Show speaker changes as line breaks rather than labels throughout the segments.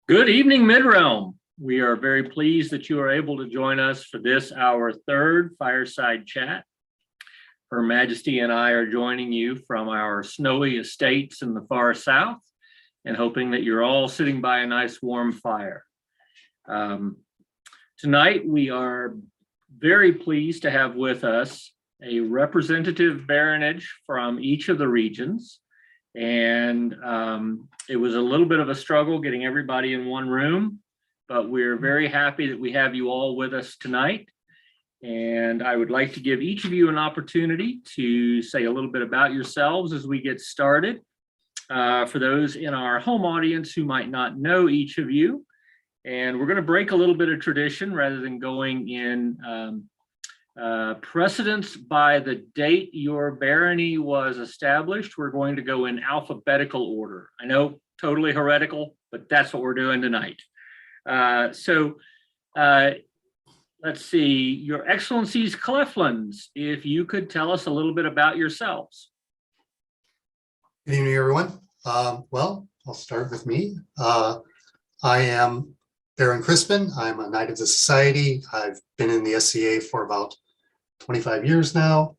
Good evening, Midrealm. We are very pleased that you are able to join us for this, our third Fireside Chat. Her Majesty and I are joining you from our snowy estates in the far south and hoping that you're all sitting by a nice warm fire. Tonight, we are very pleased to have with us a representative baronage from each of the regions. And it was a little bit of a struggle getting everybody in one room, but we're very happy that we have you all with us tonight. And I would like to give each of you an opportunity to say a little bit about yourselves as we get started. For those in our home audience who might not know each of you, and we're going to break a little bit of tradition rather than going in precedence by the date your barony was established. We're going to go in alphabetical order. I know, totally heretical, but that's what we're doing tonight. Let's see, Your Excellencies Cleflands, if you could tell us a little bit about yourselves.
Good evening, everyone. Well, I'll start with me. I am Baron Crispin. I'm a Knight of the Society. I've been in the SCA for about 25 years now.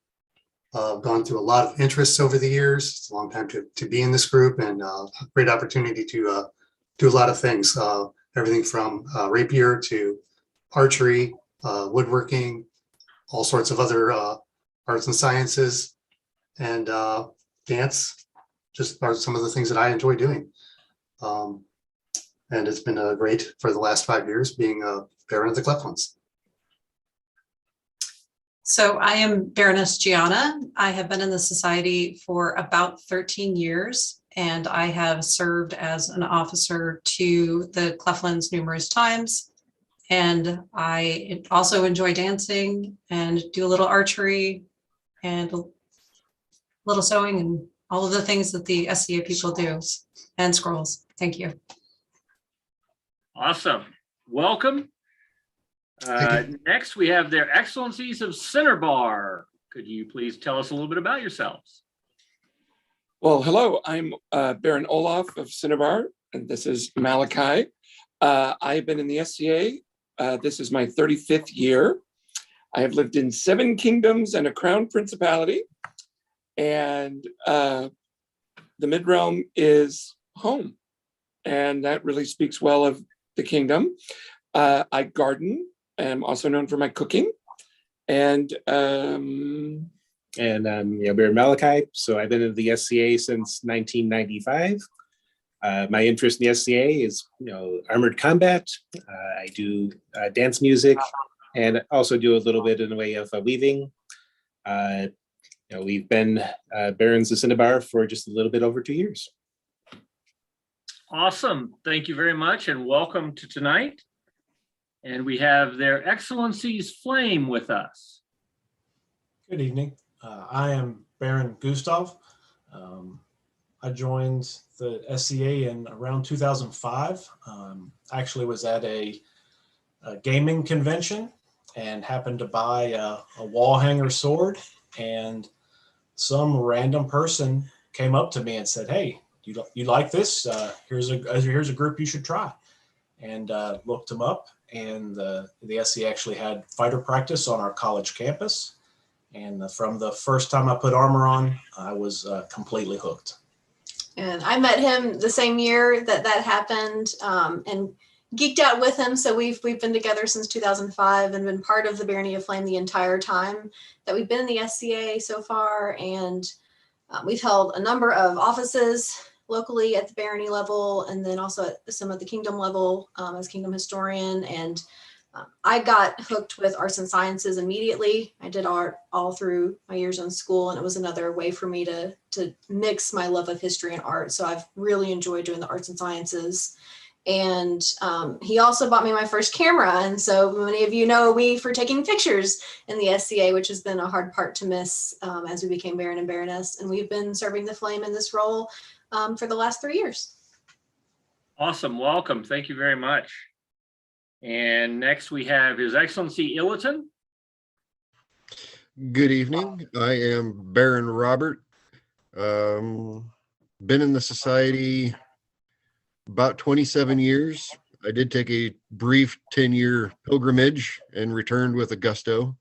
I've gone through a lot of interests over the years. It's a long time to be in this group, and a great opportunity to do a lot of things. Everything from rapier to archery, woodworking, all sorts of other arts and sciences, and dance. Just are some of the things that I enjoy doing. And it's been great for the last 5 years being a Baron of the Cleflands.
So I am Baroness Gianna. I have been in the society for about 13 years, and I have served as an officer to the Cleflands numerous times. And I also enjoy dancing and do a little archery and a little sewing and all of the things that the SCA people do, and scrolls. Thank you.
Awesome. Welcome. Next, we have their Excellencies of Cinnabar. Could you please tell us a little bit about yourselves?
Well, hello, I'm Baron Olaf of Cinnabar, and this is Malachi. I've been in the SCA. This is my 35th year. I have lived in 7 kingdoms and a crown principality, and the Midrealm is home, and that really speaks well of the kingdom. I garden. I'm also known for my cooking, and
I'm Baron Malachi. So I've been in the SCA since 1995. My interest in the SCA is, armored combat. I do dance music, and also do a little bit in the way of weaving. We've been Barons of Cinnabar for just a little bit over 2 years.
Awesome. Thank you very much, and welcome to tonight. And we have their Excellencies Flame with us.
Good evening. I am Baron Gustav. I joined the SCA in around 2005. I actually was at a gaming convention and happened to buy a wall hanger sword, and some random person came up to me and said, "Hey, you like this? Here's a group you should try." And looked them up, and the SCA actually had fighter practice on our college campus. And from the first time I put armor on, I was completely hooked.
And I met him the same year that happened, and geeked out with him. So we've been together since 2005 and been part of the Barony of Flame the entire time that we've been in the SCA so far. And we've held a number of offices locally at the barony level, and then also at some at the kingdom level as kingdom historian. And I got hooked with arts and sciences immediately. I did art all through my years in school, and it was another way for me to mix my love of history and art. So I've really enjoyed doing the arts and sciences. And he also bought me my first camera. And so many of you know me for taking pictures in the SCA, which has been a hard part to miss as we became Baron and Baroness. And we've been serving the flame in this role for the last 3 years.
Awesome. Welcome. Thank you very much. And next we have His Excellency Illiton.
Good evening. I am Baron Robert. Been in the society about 27 years. I did take a brief 10-year pilgrimage and returned with a gusto.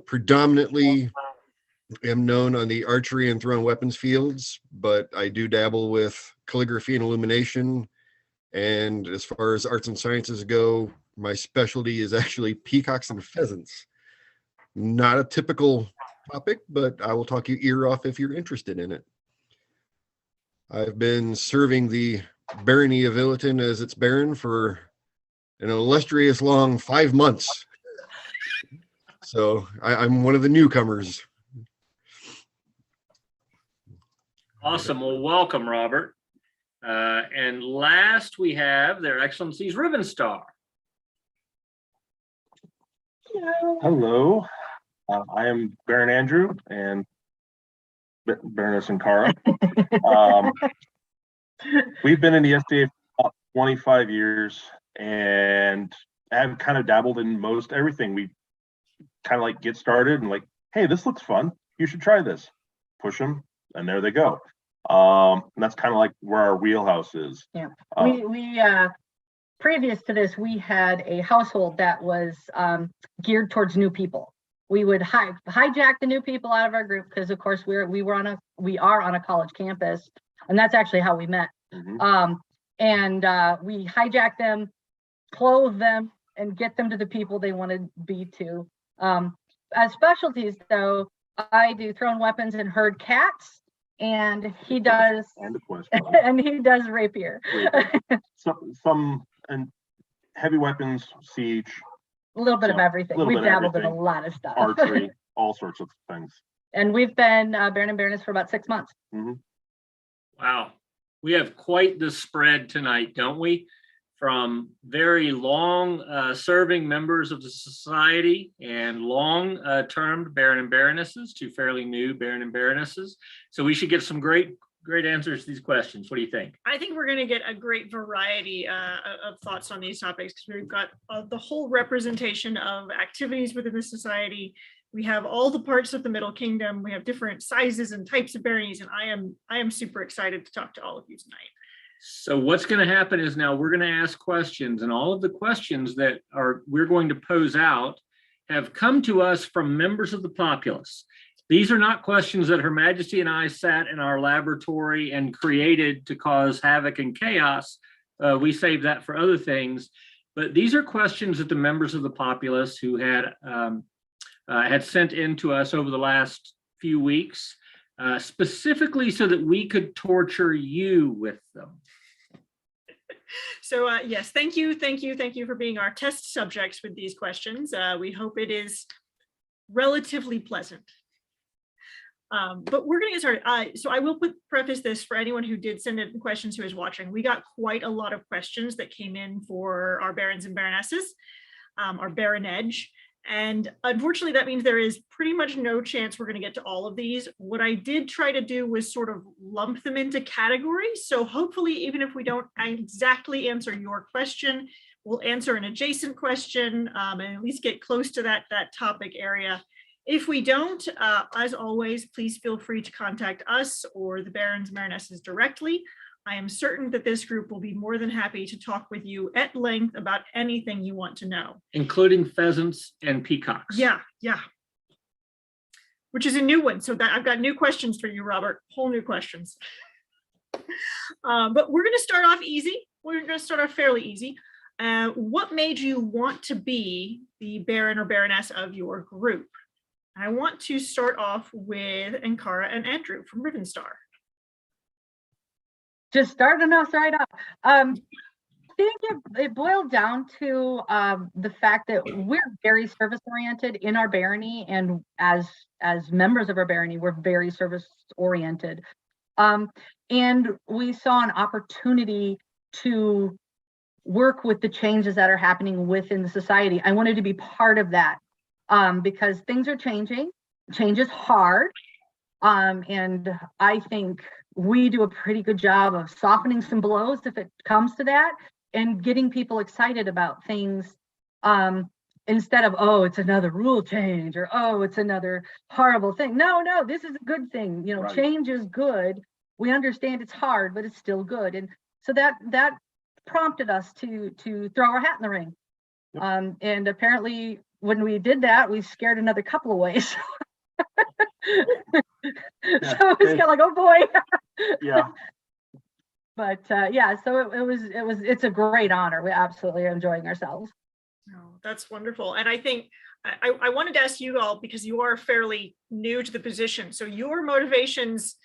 Predominantly am known on the archery and thrown weapons fields, but I do dabble with calligraphy and illumination. And as far as arts and sciences go, my specialty is actually peacocks and pheasants. Not a typical topic, but I will talk your ear off if you're interested in it. I've been serving the barony of Illiton as its baron for an illustrious long 5 months. So I'm one of the newcomers.
Awesome. Well, welcome, Robert. And last we have Their Excellencies Rivenstar.
Hello, I am Baron Andrew and Baroness and Cara. We've been in the SDA for about 25 years and have kind of dabbled in most everything. We kind of like get started and like, hey, this looks fun. You should try this. Push them, and there they go. And that's kind of like where our wheelhouse is.
Yeah, we previous to this, we had a household that was geared towards new people. We would hijack the new people out of our group because, of course, we are on a college campus, and that's actually how we met.
Mm-hmm.
We hijack them, clothe them, and get them to the people they want to be to. As specialties, though, I do thrown weapons and herd cats, and he does and he does rapier.
Some and heavy weapons, siege.
A little bit of everything. We've dabbled in a lot of stuff.
Archery, all sorts of things.
And we've been Baron and Baroness for about 6 months.
Mm-hmm.
Wow. We have quite the spread tonight, don't we? From very long serving members of the society and long termed Baron and Baronesses to fairly new Baron and Baronesses. So we should get some great answers to these questions. What do you think?
I think we're going to get a great variety of thoughts on these topics because we've got the whole representation of activities within the society. We have all the parts of the Middle Kingdom. We have different sizes and types of baronies, and I am super excited to talk to all of you tonight.
So what's going to happen is now we're going to ask questions, and all of the questions that we're going to pose out have come to us from members of the populace. These are not questions that Her Majesty and I sat in our laboratory and created to cause havoc and chaos. We saved that for other things. But these are questions that the members of the populace who had sent in to us over the last few weeks, specifically so that we could torture you with them.
So yes, thank you for being our test subjects with these questions. We hope it is relatively pleasant. But we're going to get started. So I will preface this for anyone who did send in questions who is watching. We got quite a lot of questions that came in for our barons and baronesses, our baronage. And unfortunately, that means there is pretty much no chance we're going to get to all of these. What I did try to do was sort of lump them into categories. So hopefully, even if we don't exactly answer your question, we'll answer an adjacent question and at least get close to that topic area. If we don't, as always, please feel free to contact us or the barons and baronesses directly. I am certain that this group will be more than happy to talk with you at length about anything you want to know.
Including pheasants and peacocks.
Yeah. Which is a new one. So I've got new questions for you, Robert, whole new questions. But we're going to start off easy. We're going to start off fairly easy. What made you want to be the baron or baroness of your group? I want to start off with Ankara and Andrew from Rivenstar.
Just starting us right up. I think it boiled down to the fact that we're very service oriented in our barony, and as members of our barony, we're very service oriented. And we saw an opportunity to work with the changes that are happening within the society. I wanted to be part of that because things are changing. Change is hard. And I think we do a pretty good job of softening some blows if it comes to that and getting people excited about things instead of, oh, it's another rule change or, oh, it's another horrible thing. No, this is a good thing. You know, right. Change is good. We understand it's hard, but it's still good. And So that prompted us to throw our hat in the ring. And apparently when we did that, we scared another couple away. So it's kind of like, oh boy.
Yeah.
But yeah, so it's a great honor. We absolutely are enjoying ourselves.
Oh, that's wonderful. And I think I wanted to ask you all, because you are fairly new to the position. So your motivations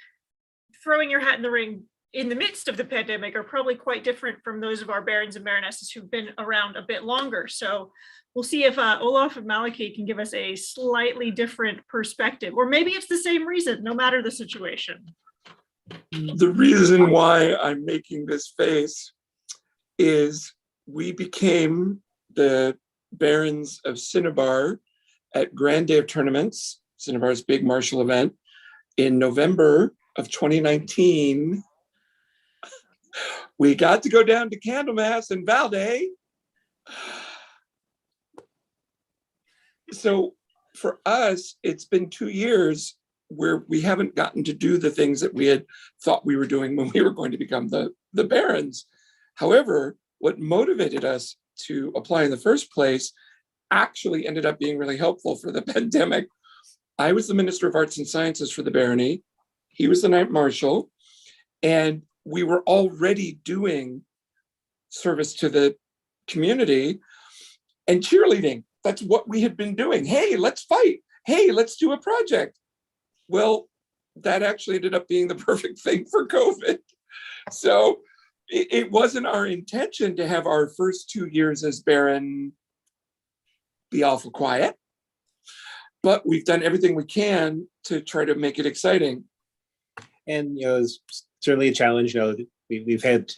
throwing your hat in the ring in the midst of the pandemic are probably quite different from those of our barons and baronesses who've been around a bit longer. So we'll see if Olaf and Malachi can give us a slightly different perspective, or maybe it's the same reason, no matter the situation.
The reason why I'm making this face is we became the Barons of Cinnabar at Grand Day of Tournaments, Cinnabar's big martial event, in November of 2019. We got to go down to Candlemas in Valday. So for us, it's been 2 years where we haven't gotten to do the things that we had thought we were doing when we were going to become the barons. However, what motivated us to apply in the first place actually ended up being really helpful for the pandemic. I was the Minister of Arts and Sciences for the barony. He was the Knight Marshal, and we were already doing service to the community and cheerleading. That's what we had been doing. Hey, let's fight. Hey, let's do a project. Well, that actually ended up being the perfect thing for COVID. So it wasn't our intention to have our first 2 years as Baron be awful quiet, but we've done everything we can to try to make it exciting.
And it's certainly a challenge. We've had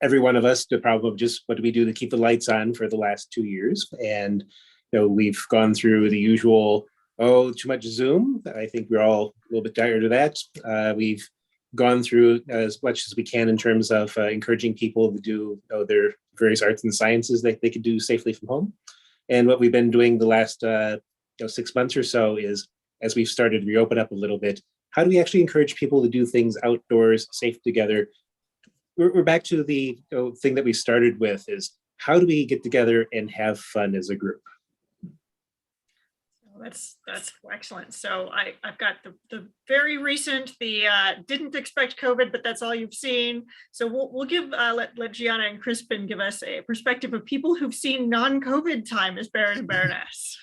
every one of us the problem of just what do we do to keep the lights on for the last 2 years, and we've gone through the usual, too much Zoom. I think we're all a little bit tired of that. We've gone through as much as we can in terms of encouraging people to do their various arts and sciences that they could do safely from home. And what we've been doing the last 6 months or so is, as we've started to reopen up a little bit, how do we actually encourage people to do things outdoors, safe together? We're back to the thing that we started with, is how do we get together and have fun as a group?
That's excellent. So I've got the very recent, didn't expect COVID, but that's all you've seen. So we'll give let Gianna and Crispin give us a perspective of people who've seen non-COVID time as Baron and Baroness.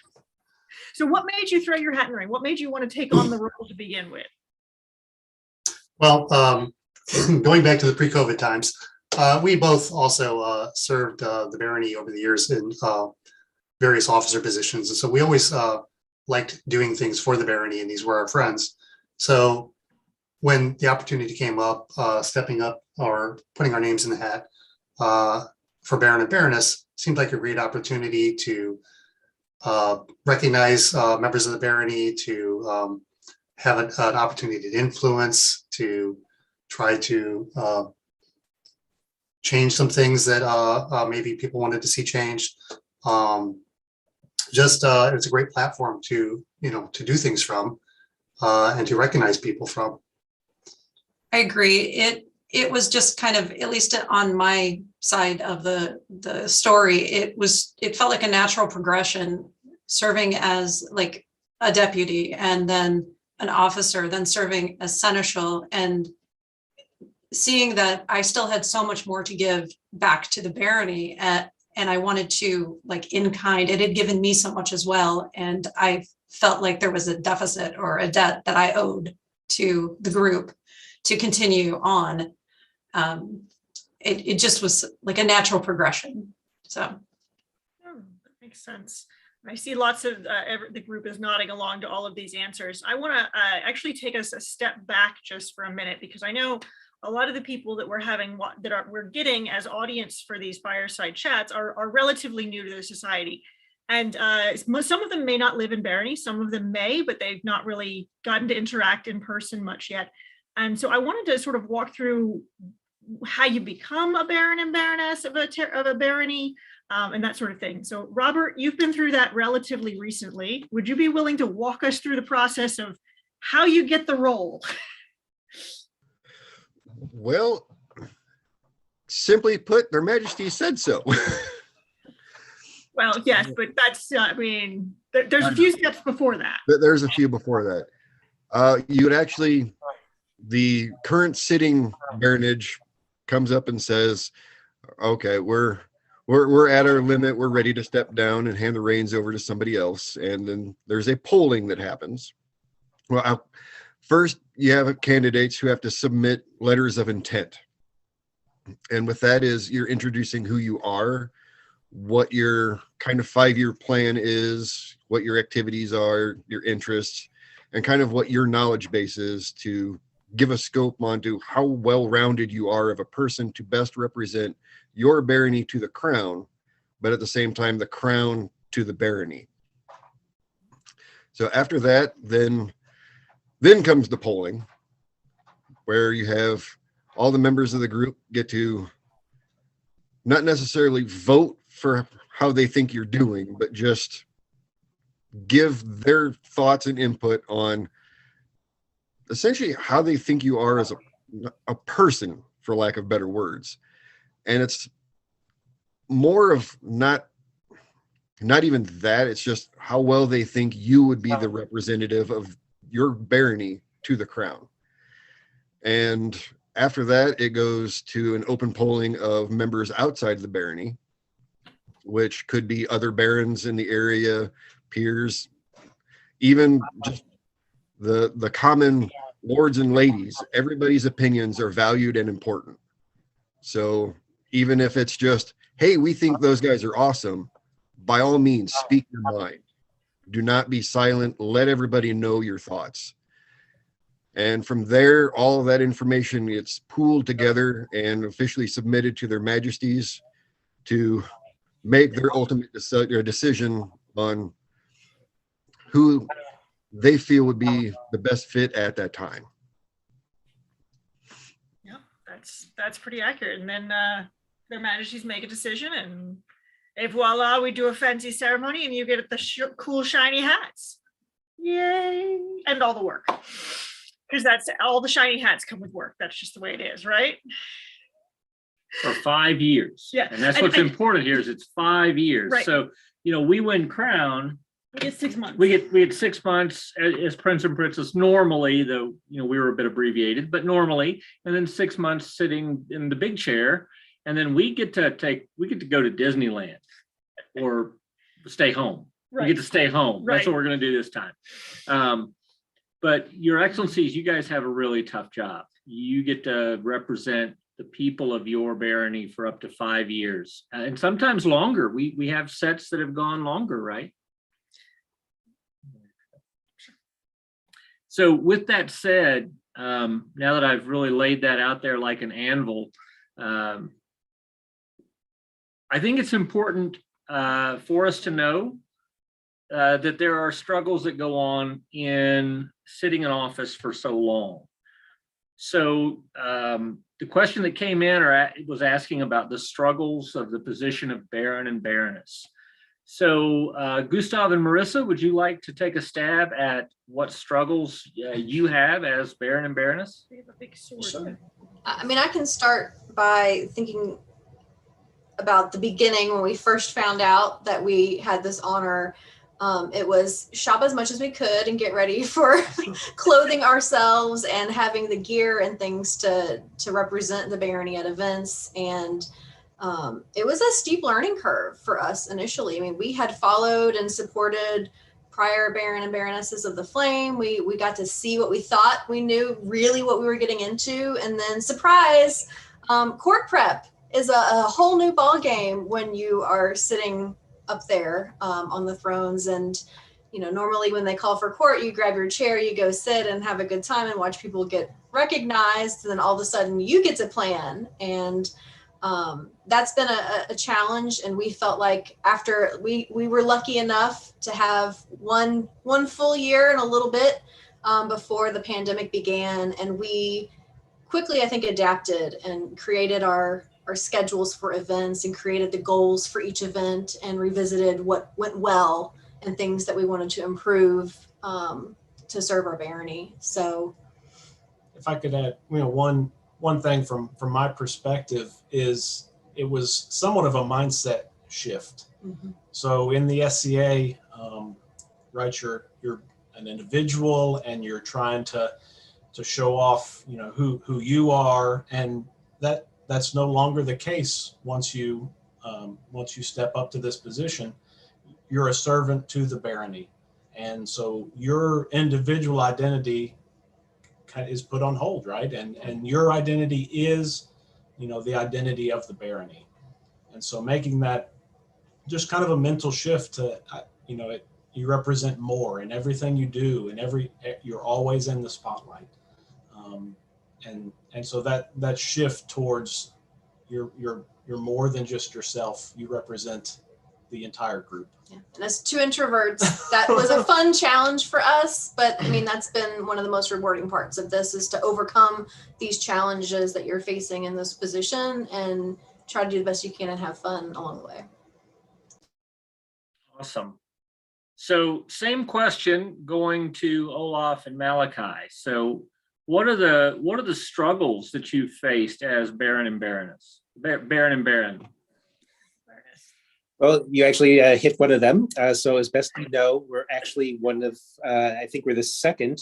So what made you throw your hat in the ring? What made you want to take on the role to begin with?
Well, going back to the pre-COVID times, we both also served the barony over the years in various officer positions. And so we always liked doing things for the barony, and these were our friends. So when the opportunity came up, stepping up or putting our names in the hat for Baron and Baroness seemed like a great opportunity to recognize members of the barony, to have an opportunity to influence, to try to change some things that maybe people wanted to see changed. It's a great platform to do things from and to recognize people from.
I agree. It was just kind of, at least on my side of the story, it felt like a natural progression, serving as like a deputy and then an officer, then serving as seneschal, and seeing that I still had so much more to give back to the barony, and I wanted to, like, in kind, it had given me so much as well, and I felt like there was a deficit or a debt that I owed to the group to continue on. It just was like a natural progression. So
that makes sense. I see lots of the group is nodding along to all of these answers. I want to actually take us a step back just for a minute, because I know a lot of the people that we're getting as audience for these fireside chats are relatively new to the society. And some of them may not live in barony, some of them may, but they've not really gotten to interact in person much yet. And so I wanted to sort of walk through how you become a baron and baroness of a barony, and that sort of thing. So Robert, you've been through that relatively recently. Would you be willing to walk us through the process of how you get the role?
Well, simply put, their majesty said so.
Well, yes, but that's, I mean, there's a few steps before that.
There's a few before that. You would actually, the current sitting baronage comes up and says, okay, we're at our limit. We're ready to step down and hand the reins over to somebody else. And then there's a polling that happens. Well, first you have candidates who have to submit letters of intent. And with that is you're introducing who you are, what your kind of 5-year plan is, what your activities are, your interests, and kind of what your knowledge base is to give a scope onto how well-rounded you are of a person to best represent your barony to the crown, but at the same time, the crown to the barony. So after that, then comes the polling, where you have all the members of the group get to not necessarily vote for how they think you're doing, but just give their thoughts and input on essentially how they think you are as a person, for lack of better words. And it's more of not even that, it's just how well they think you would be the representative of your barony to the crown. And after that, it goes to an open polling of members outside the barony, which could be other barons in the area, peers, even just the common lords and ladies. Everybody's opinions are valued and important. So even if it's just, hey, we think those guys are awesome, by all means, speak your mind. Do not be silent. Let everybody know your thoughts. And from there, all of that information gets pooled together and officially submitted to their majesties to make their ultimate decision on who they feel would be the best fit at that time.
Yeah, that's pretty accurate. And then their majesties make a decision, and voila, we do a fancy ceremony, and you get the cool shiny hats. Yay! And all the work. Because that's all the shiny hats come with work. That's just the way it is, right?
For 5 years.
Yeah.
And that's what's important here is it's 5 years.
Right.
So, we win crown.
We get 6 months.
We get 6 months as prince and princess normally, though, we were a bit abbreviated, but normally, and then 6 months sitting in the big chair. And then we get to go to Disneyland or stay home.
Right.
We get to stay home.
Right.
That's what we're going to do this time. But your excellencies, you guys have a really tough job. You get to represent the people of your barony for up to 5 years, and sometimes longer. We have sets that have gone longer, right? So with that said, now that I've really laid that out there like an anvil, I think it's important for us to know that there are struggles that go on in sitting in office for so long. So the question that came in was asking about the struggles of the position of Baron and Baroness. So Gustav and Marissa, would you like to take a stab at what struggles you have as Baron and Baroness?
We have a big sword.
Sure. I mean, I can start by thinking about the beginning when we first found out that we had this honor. It was shop as much as we could and get ready for clothing ourselves and having the gear and things to represent the barony at events. And it was a steep learning curve for us initially. I mean, we had followed and supported prior Baron and Baronesses of the Flame. We got to see what we thought we knew really what we were getting into. And then surprise, court prep is a whole new ball game when you are sitting up there on the thrones. And normally when they call for court, you grab your chair, you go sit and have a good time and watch people get recognized, and then all of a sudden you get to plan. And that's been a challenge. And we felt like after we were lucky enough to have one full year and a little bit before the pandemic began, and we quickly, I think, adapted and created our schedules for events and created the goals for each event and revisited what went well and things that we wanted to improve to serve our barony. So
If I could add, one one thing from my perspective is it was somewhat of a mindset shift.
Mhm.
So in the SCA, right, you're an individual and you're trying to show off, who you are, and that's no longer the case once you step up to this position. You're a servant to the barony, and so your individual identity is put on hold, right? And your identity is, the identity of the barony. And so making that just kind of a mental shift to, you represent more in everything you do, and you're always in the spotlight. And so that shift towards you're more than just yourself. You represent the entire group.
Yeah. And as two introverts, that was a fun challenge for us. But I mean, that's been one of the most rewarding parts of this, is to overcome these challenges that you're facing in this position and try to do the best you can and have fun along the way.
Awesome. So same question going to Olaf and Malachi. So what are the struggles that you faced as Baron and Baroness? Baron and Baron.
Well, you actually hit one of them. So as best we know, we're actually one of, I think we're the second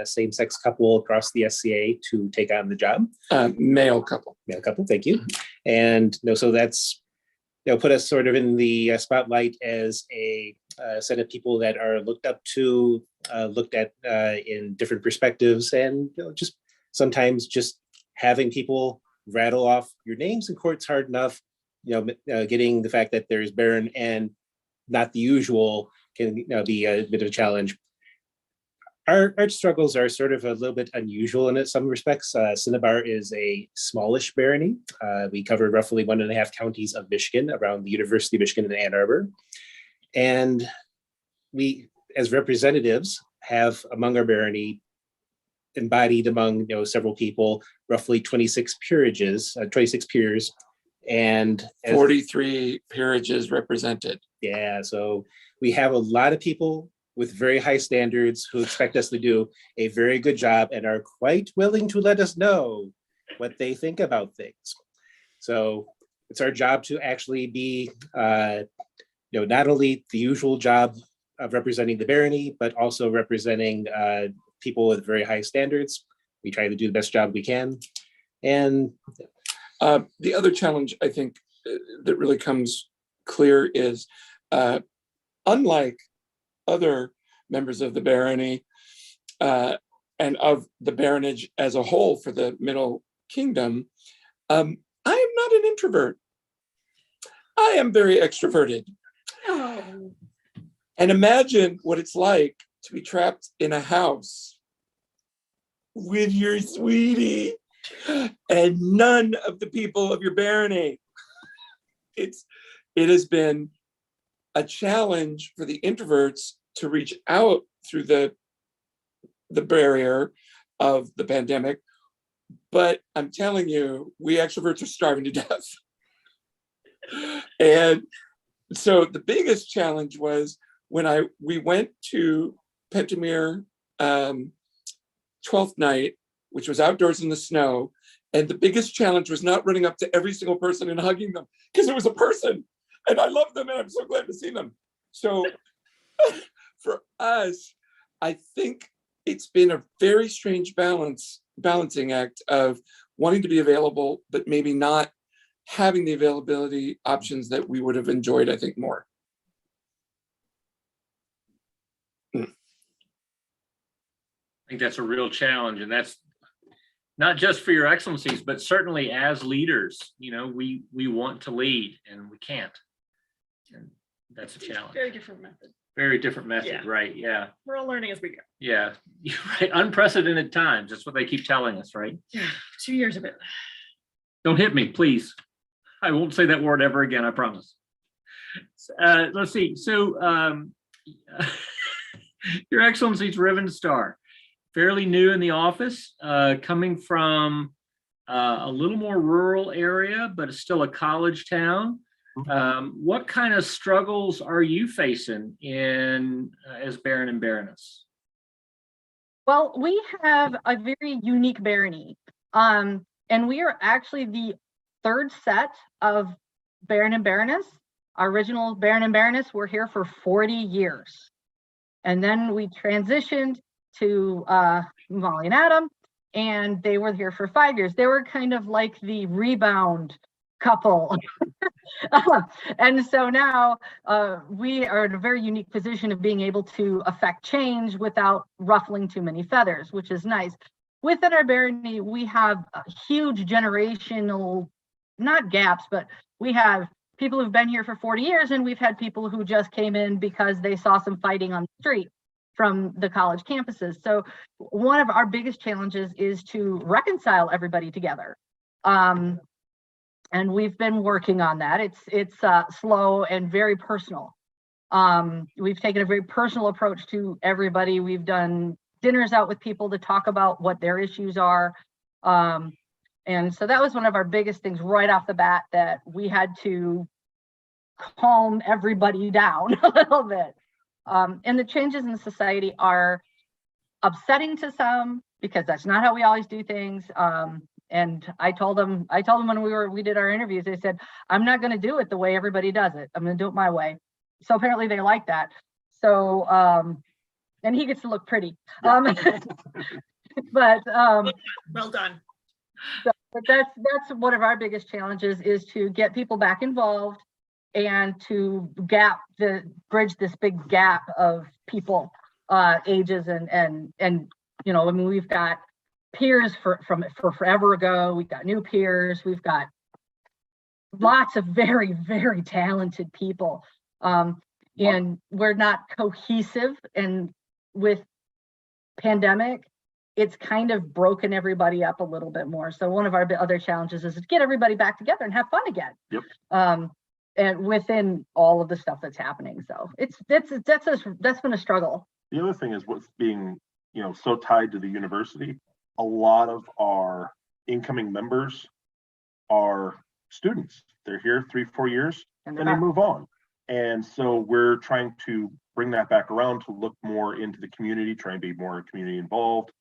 same-sex couple across the SCA to take on the job.
Male couple.
Male couple, thank you. And so that's, put us sort of in the spotlight as a set of people that are looked up to, looked at in different perspectives, and just sometimes just having people rattle off your names in court's hard enough. Getting the fact that there's Baron and not the usual can be a bit of a challenge. Our struggles are sort of a little bit unusual in some respects. Cinnabar is a smallish barony. We cover roughly 1.5 counties of Michigan around the University of Michigan in Ann Arbor. And we, as representatives, have among our barony embodied among several people, roughly 26 peerages, 26 peers, and
43 peerages represented.
Yeah, so we have a lot of people with very high standards who expect us to do a very good job and are quite willing to let us know what they think about things. So it's our job to actually be, not only the usual job of representing the barony, but also representing people with very high standards. We try to do the best job we can. And
the other challenge, I think, that really comes clear is, unlike other members of the barony and of the baronage as a whole for the Middle Kingdom, I am not an introvert. I am very extroverted.
Oh.
And imagine what it's like to be trapped in a house with your sweetie and none of the people of your barony. It has been a challenge for the introverts to reach out through the barrier of the pandemic. But I'm telling you, we extroverts are starving to death. And so the biggest challenge was when we went to Pentamere 12th night, which was outdoors in the snow. And the biggest challenge was not running up to every single person and hugging them, because it was a person and I love them and I'm so glad to see them. So for us, I think it's been a very strange balancing act of wanting to be available, but maybe not having the availability options that we would have enjoyed, I think, more.
I think that's a real challenge, and that's not just for your excellencies, but certainly as leaders, we want to lead and we can't. And that's a challenge.
Very different method.
Very different method,
Yeah.
right? Yeah.
We're all learning as we go.
Yeah. Right. Unprecedented times. That's what they keep telling us, right?
Yeah, 2 years of it.
Don't hit me, please. I won't say that word ever again, I promise. Let's see. So Your Excellency's Riven Star, fairly new in the office, coming from a little more rural area, but it's still a college town. What kind of struggles are you facing as Baron and Baroness?
Well, we have a very unique barony. And we are actually the third set of Baron and Baroness. Our original Baron and Baroness were here for 40 years. And then we transitioned to Molly and Adam, and they were here for 5 years. They were kind of like the rebound couple. And so now we are in a very unique position of being able to affect change without ruffling too many feathers, which is nice. Within our barony, we have a huge generational, not gaps, but we have people who've been here for 40 years, and we've had people who just came in because they saw some fighting on the street from the college campuses. So one of our biggest challenges is to reconcile everybody together. And we've been working on that. It's slow and very personal. We've taken a very personal approach to everybody. We've done dinners out with people to talk about what their issues are. And so that was one of our biggest things right off the bat, that we had to calm everybody down a little bit. And the changes in society are upsetting to some because that's not how we always do things. And I told them when we did our interviews, they said, I'm not going to do it the way everybody does it. I'm going to do it my way. So apparently they like that. So, and he gets to look pretty. But
well done.
But that's one of our biggest challenges, is to get people back involved and to bridge this big gap of people, ages and you know, I mean, we've got peers from forever ago. We've got new peers. We've got lots of very, very talented people. And we're not cohesive. And with pandemic, it's kind of broken everybody up a little bit more. So one of our other challenges is to get everybody back together and have fun again.
Yep.
And within all of the stuff that's happening. So that's been a struggle.
The other thing is, what's being, you know, so tied to the university, a lot of our incoming members are students. They're here 3-4 years and they move on. And so we're trying to bring that back around to look more into the community, try and be more community involved,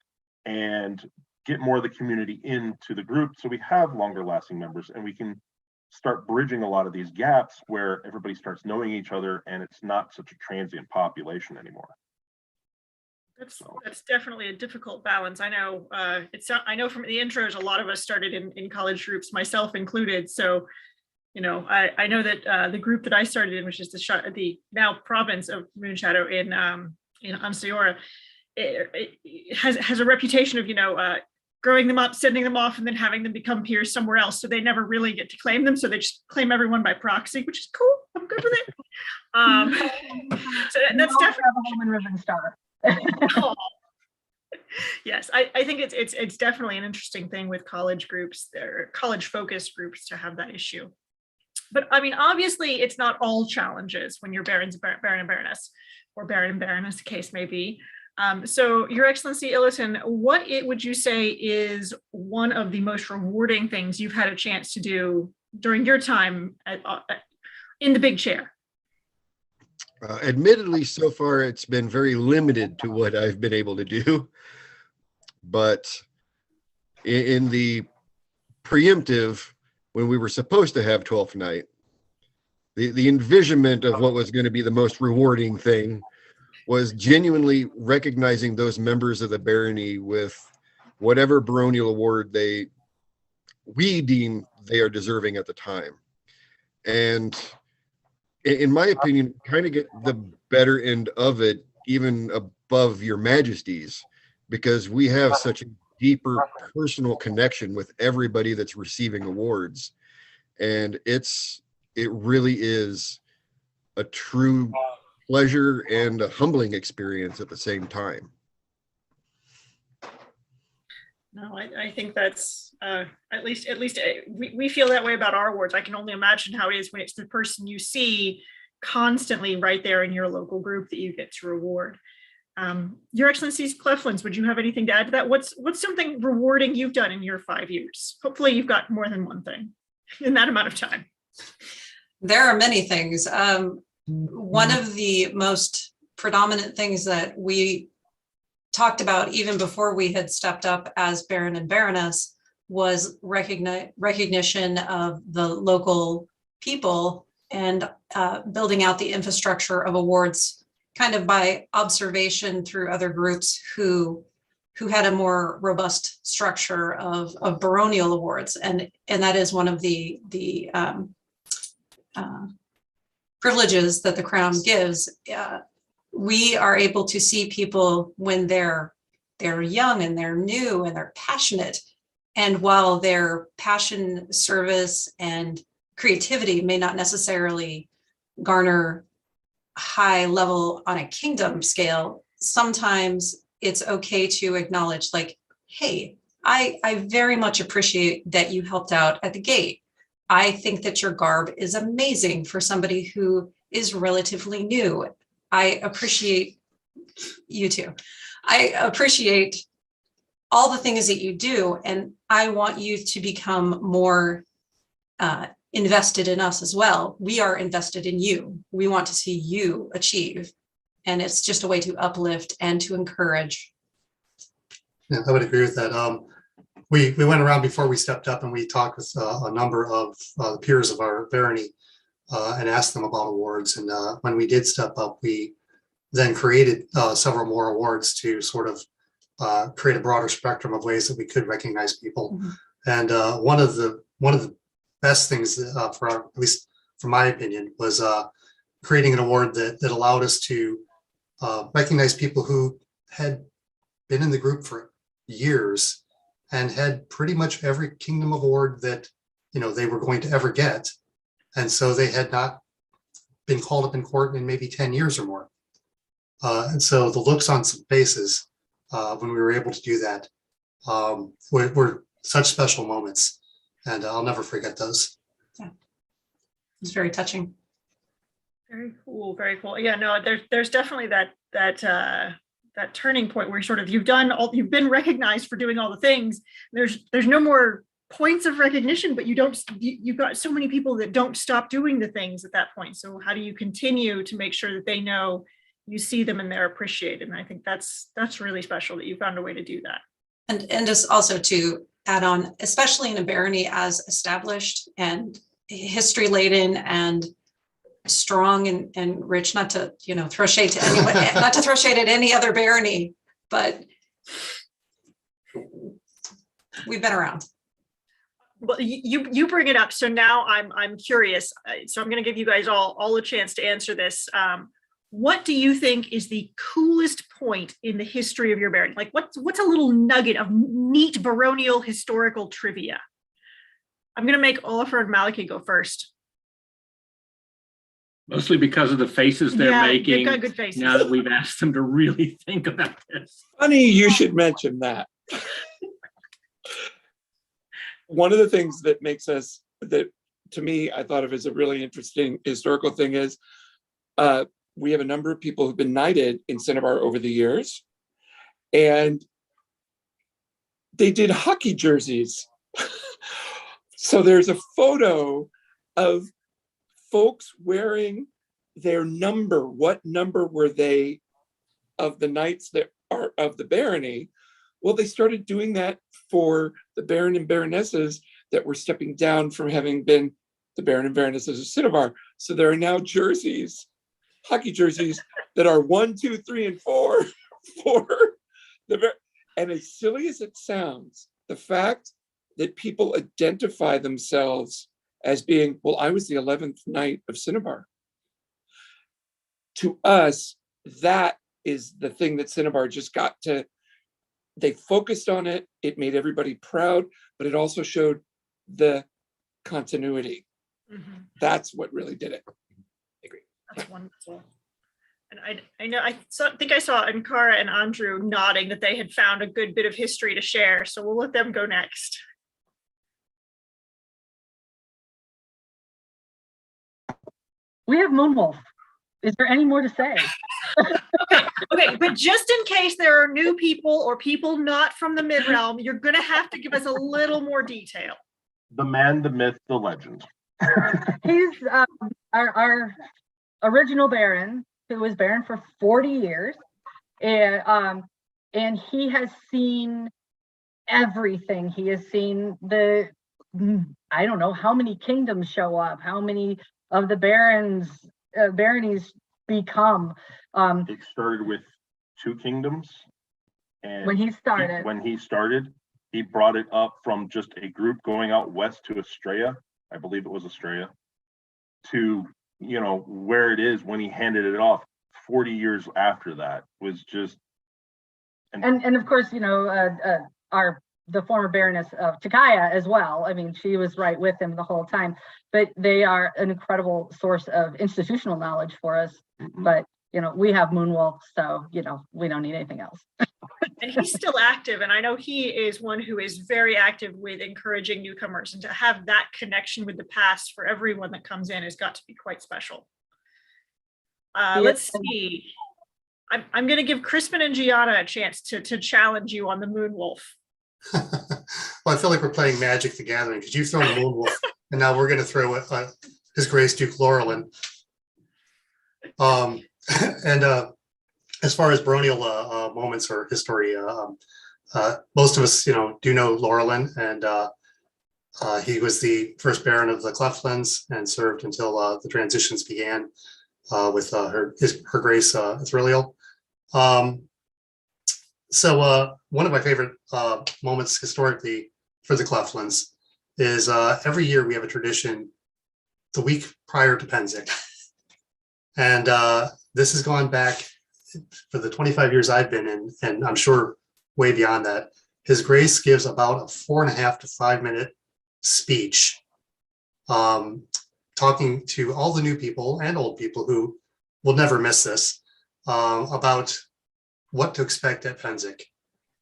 and get more of the community into the group so we have longer lasting members, and we can start bridging a lot of these gaps where everybody starts knowing each other and it's not such a transient population anymore.
That's definitely a difficult balance. I know I know from the intros, a lot of us started in college groups, myself included. So, you know, I know that the group that I started in, which is the now province of Moonshadow in Anseora, it has a reputation of, you know, growing them up, sending them off, and then having them become peers somewhere else. So they never really get to claim them. So they just claim everyone by proxy, which is cool. I'm good with it. So that's definitely
a home and ribbon star.
Oh. Yes, I think it's definitely an interesting thing with college groups, or college focused groups, to have that issue. But I mean, obviously, it's not all challenges when you're Baron and Baroness, or Baron and Baroness, the case may be. So, Your Excellency Illiton, what would you say is one of the most rewarding things you've had a chance to do during your time in the big chair?
Admittedly, so far it's been very limited to what I've been able to do, but in the preemptive, when we were supposed to have 12th night, the envisionment of what was going to be the most rewarding thing was genuinely recognizing those members of the barony with whatever baronial award we deem they are deserving at the time. And in my opinion, kind of get the better end of it, even above your majesties, because we have such a deeper personal connection with everybody that's receiving awards. And it really is a true pleasure and a humbling experience at the same time.
No, I think that's at least we feel that way about our awards. I can only imagine how it is when it's the person you see constantly right there in your local group that you get to reward. Your Excellency's Cleflins, would you have anything to add to that? What's something rewarding you've done in your 5 years? Hopefully you've got more than one thing in that amount of time.
There are many things. One of the most predominant things that we talked about even before we had stepped up as Baron and Baroness was recognition of the local people and building out the infrastructure of awards kind of by observation through other groups who had a more robust structure of baronial awards. And that is one of the privileges that the crown gives. We are able to see people when they're young and they're new and they're passionate. And while their passion, service, and creativity may not necessarily garner high level on a kingdom scale, sometimes it's okay to acknowledge, like, hey, I very much appreciate that you helped out at the gate. I think that your garb is amazing for somebody who is relatively new. I appreciate you too. I appreciate all the things that you do, and I want you to become more invested in us as well. We are invested in you. We want to see you achieve. And it's just a way to uplift and to encourage.
Yeah, I would agree with that. We went around before we stepped up and we talked with a number of peers of our barony and asked them about awards. And when we did step up, we then created several more awards to sort of create a broader spectrum of ways that we could recognize people.
Mhm.
And one of the best things at least from my opinion, was creating an award that allowed us to recognize people who had been in the group for years and had pretty much every Kingdom Award that they were going to ever get, and so they had not been called up in court in maybe 10 years or more. And so the looks on some faces when we were able to do that were such special moments, and I'll never forget those.
Yeah, it's very touching.
Very cool, very cool. Yeah, no, there's definitely that turning point where you've been recognized for doing all the things. There's no more points of recognition, but you've got so many people that don't stop doing the things at that point. So how do you continue to make sure that they know you see them and they're appreciated? And I think that's really special that you found a way to do that.
And just also to add on, especially in a barony as established and history laden and strong and rich, not to throw shade to anyone, not to throw shade at any other barony, but we've been around.
Well, you bring it up, so now I'm curious. So I'm going to give you guys all a chance to answer this. What do you think is the coolest point in the history of your barony? Like, what's a little nugget of neat baronial historical trivia? I'm going to make Olafur and Malachi go first.
Mostly because of the faces they're making.
They've got good faces.
Now that we've asked them to really think about this.
Funny you should mention that. One of the things that makes us, that to me, I thought of as a really interesting historical thing is we have a number of people who've been knighted in Cinnabar over the years, and they did hockey jerseys. So there's a photo of folks wearing their number. What number were they of the knights that are of the barony? Well, they started doing that for the Baron and Baronesses that were stepping down from having been the Baron and Baronesses of Cinnabar. So there are now jerseys, hockey jerseys, that are 1, 2, 3, and 4 for the. And as silly as it sounds, the fact that people identify themselves as being, well, I was the 11th knight of Cinnabar. To us, that is the thing that Cinnabar just got to. They focused on it. It made everybody proud, but it also showed the continuity.
Mm-hmm.
That's what really did it.
I agree.
That's wonderful. And I think I saw Ankara and Andrew nodding that they had found a good bit of history to share. So we'll let them go next.
We have Moonwolf. Is there any more to say?
Okay, but just in case there are new people or people not from the mid-realm, you're going to have to give us a little more detail.
The man, the myth, the legend.
He's our original Baron, who was Baron for 40 years. And he has seen everything. He has seen I don't know how many kingdoms show up, how many of the baronies become.
It started with 2 kingdoms. And
When he started.
when he started, he brought it up from just a group going out west to Australia. I believe it was Australia, to, where it is when he handed it off 40 years after that was just.
And of course, the former Baroness of Takaya as well. I mean, she was right with him the whole time, but they are an incredible source of institutional knowledge for us.
Mhm.
But, we have Moonwolf, so, we don't need anything else.
And he's still active. And I know he is one who is very active with encouraging newcomers, and to have that connection with the past for everyone that comes in has got to be quite special. Let's see. I'm going to give Crispin and Gianna a chance to challenge you on the Moonwolf.
Well, I feel like we're playing Magic the Gathering because you've thrown a Moonwolf, and now we're going to throw His Grace Duke Laurelin. And as far as baronial moments or history, most of us, do know Laurelin, and he was the first Baron of the Cleflands and served until the transitions began with her Grace Ithrilliel. So one of my favorite moments historically for the Cleflands is every year we have a tradition the week prior to Pennsic. And this has gone back for the 25 years I've been in, and I'm sure way beyond that. His Grace gives about a 4.5 to 5 minute speech talking to all the new people and old people who will never miss this about what to expect at Pennsic.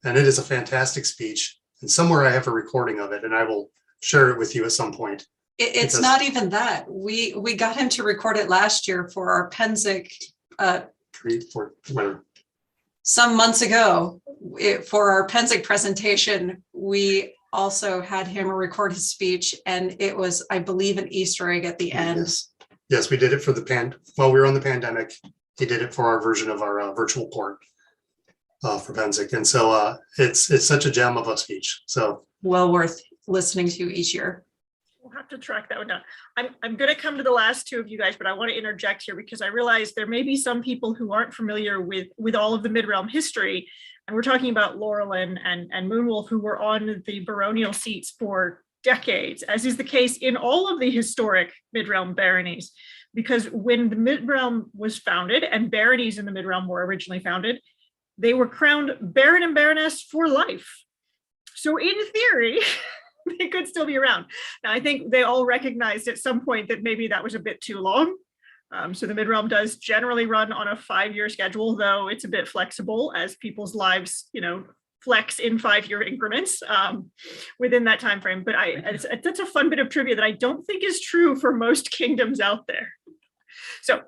And it is a fantastic speech. And somewhere I have a recording of it, and I will share it with you at some point.
It's not even that. We got him to record it last year for our Pennsic some months ago. For our Pennsic presentation, we also had him record his speech, and it was, I believe, an Easter egg at the end.
Yes, we did it for while we were on the pandemic. He did it for our version of our virtual court for Pennsic, and so it's such a gem of a speech. So
well worth listening to each year.
We'll have to track that one down. I'm going to come to the last two of you guys, but I want to interject here because I realize there may be some people who aren't familiar with all of the Mid-Realm history. And we're talking about Laurelin and Moonwolf, who were on the baronial seats for decades, as is the case in all of the historic Mid-Realm baronies. Because when the Mid-Realm was founded and baronies in the Mid-Realm were originally founded, they were crowned Baron and Baroness for life. So in theory, they could still be around. Now, I think they all recognized at some point that maybe that was a bit too long. So the Mid-Realm does generally run on a 5-year schedule, though it's a bit flexible as people's lives, flex in 5-year increments within that time frame. But that's a fun bit of trivia that I don't think is true for most kingdoms out there. So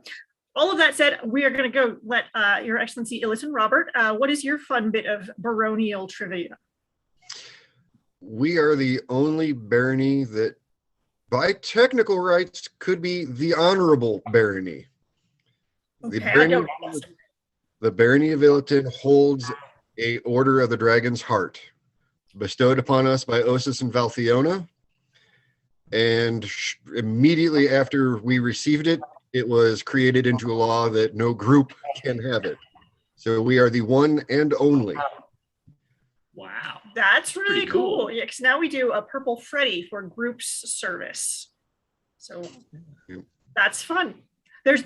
all of that said, we are going to go let Your Excellency Illis and Robert, what is your fun bit of baronial trivia?
We are the only barony that, by technical rights, could be the honorable barony.
Okay,
The barony of Illiton holds a Order of the Dragon's Heart, bestowed upon us by Osis and Valthiona. And immediately after we received it, it was created into a law that no group can have it. So we are the one and only.
Wow.
That's really
Pretty cool.
Yeah, because now we do a Purple Freddy for groups service. So that's fun. There's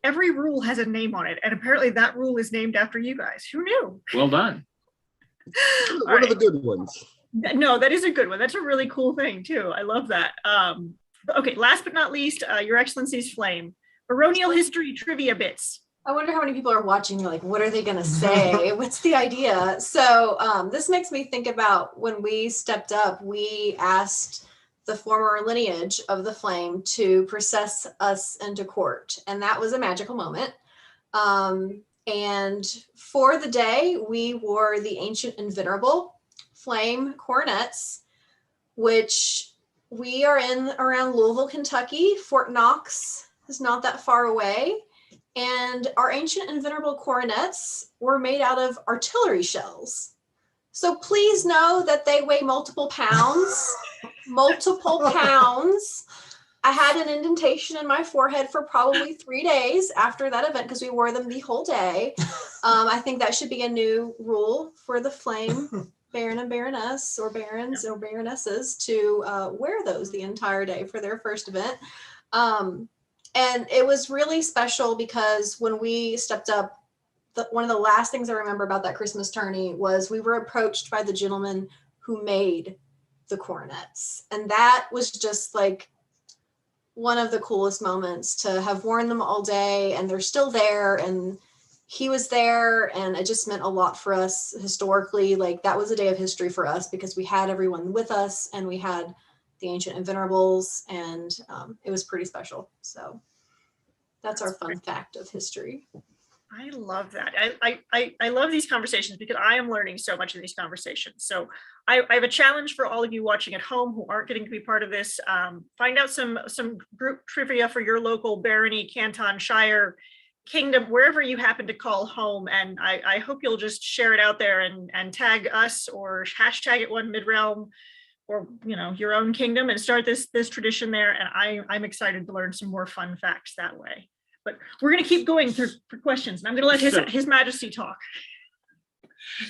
every rule has a name on it, and apparently that rule is named after you guys. Who knew?
Well done.
One of the good ones.
No, that is a good one. That's a really cool thing too. I love that. Okay, last but not least, Your Excellency's Flame. Baronial history trivia bits.
I wonder how many people are watching. Like, what are they going to say? What's the idea? So this makes me think about when we stepped up, we asked the former lineage of the Flame to process us into court. And that was a magical moment. And for the day, we wore the ancient and venerable Flame coronets, which we are in around Louisville, Kentucky. Fort Knox is not that far away. And our ancient and venerable coronets were made out of artillery shells. So please know that they weigh multiple pounds, multiple pounds. I had an indentation in my forehead for probably 3 days after that event because we wore them the whole day. I think that should be a new rule for the Flame Baron and Baroness, or Barons or Baronesses, to wear those the entire day for their first event. And it was really special because when we stepped up, one of the last things I remember about that Christmas tourney was we were approached by the gentleman who made the coronets. And that was just like one of the coolest moments, to have worn them all day and they're still there, and he was there, and it just meant a lot for us historically. Like, that was a day of history for us because we had everyone with us and we had the Ancient and Venerables, and it was pretty special. So that's our fun fact of history.
I love that. I love these conversations because I am learning so much in these conversations. So I have a challenge for all of you watching at home who aren't getting to be part of this. Find out some group trivia for your local barony, canton, shire, kingdom, wherever you happen to call home. And I hope you'll just share it out there and tag us or hashtag it One Mid-Realm, or your own kingdom, and start this tradition there. And I'm excited to learn some more fun facts that way. But we're going to keep going through for questions, and I'm going to let His Majesty talk.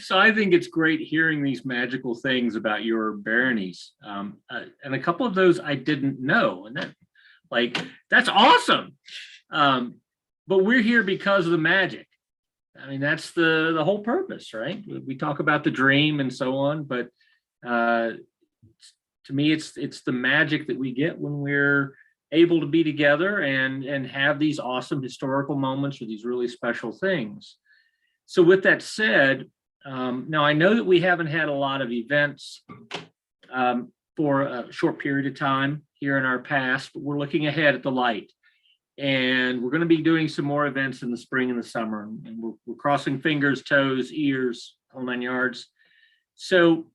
So I think it's great hearing these magical things about your baronies, and a couple of those I didn't know, and that's awesome. But we're here because of the magic. I mean, that's the whole purpose, right? We talk about the dream and so on, but to me, it's the magic that we get when we're able to be together and have these awesome historical moments or these really special things. So with that said, now I know that we haven't had a lot of events for a short period of time here in our past, but we're looking ahead at the light. And we're going to be doing some more events in the spring and the summer. And we're crossing fingers, toes, ears, whole 9 yards. So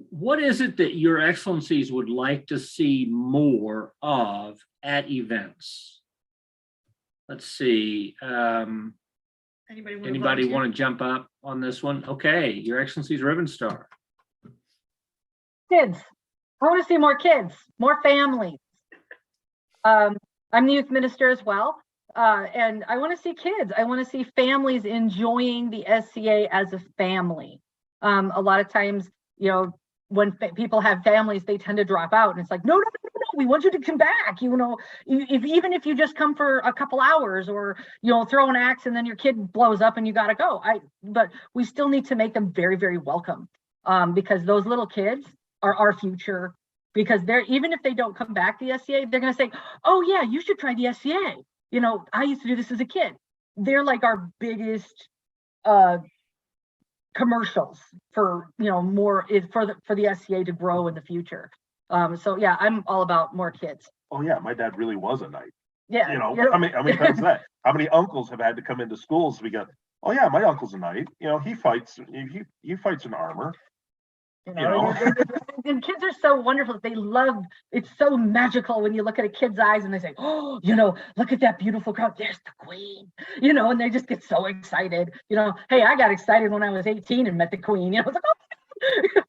what is it that your excellencies would like to see more of at events? Let's see. Anybody want to jump up on this one? Okay, your excellencies, Ribbon Star.
Kids. I want to see more kids, more families. I'm the youth minister as well. And I want to see kids. I want to see families enjoying the SCA as a family. A lot of times, when people have families, they tend to drop out, and it's like, no, we want you to come back. Even if you just come for a couple hours, or throw an axe and then your kid blows up and you got to go. But we still need to make them very, very welcome, because those little kids are our future. Because even if they don't come back to the SCA, they're going to say, oh yeah, you should try the SCA. I used to do this as a kid. They're like our biggest commercials for more for the SCA to grow in the future. So yeah, I'm all about more kids.
Oh yeah, my dad really was a knight.
Yeah,
how many times that? How many uncles have had to come into schools? We got, oh yeah, my uncle's a knight. He fights. He fights in armor.
And kids are so wonderful. They love, it's so magical when you look at a kid's eyes and they say, oh, look at that beautiful crowd. There's the queen, and they just get so excited. Hey, I got excited when I was 18 and met the queen. I was like, oh.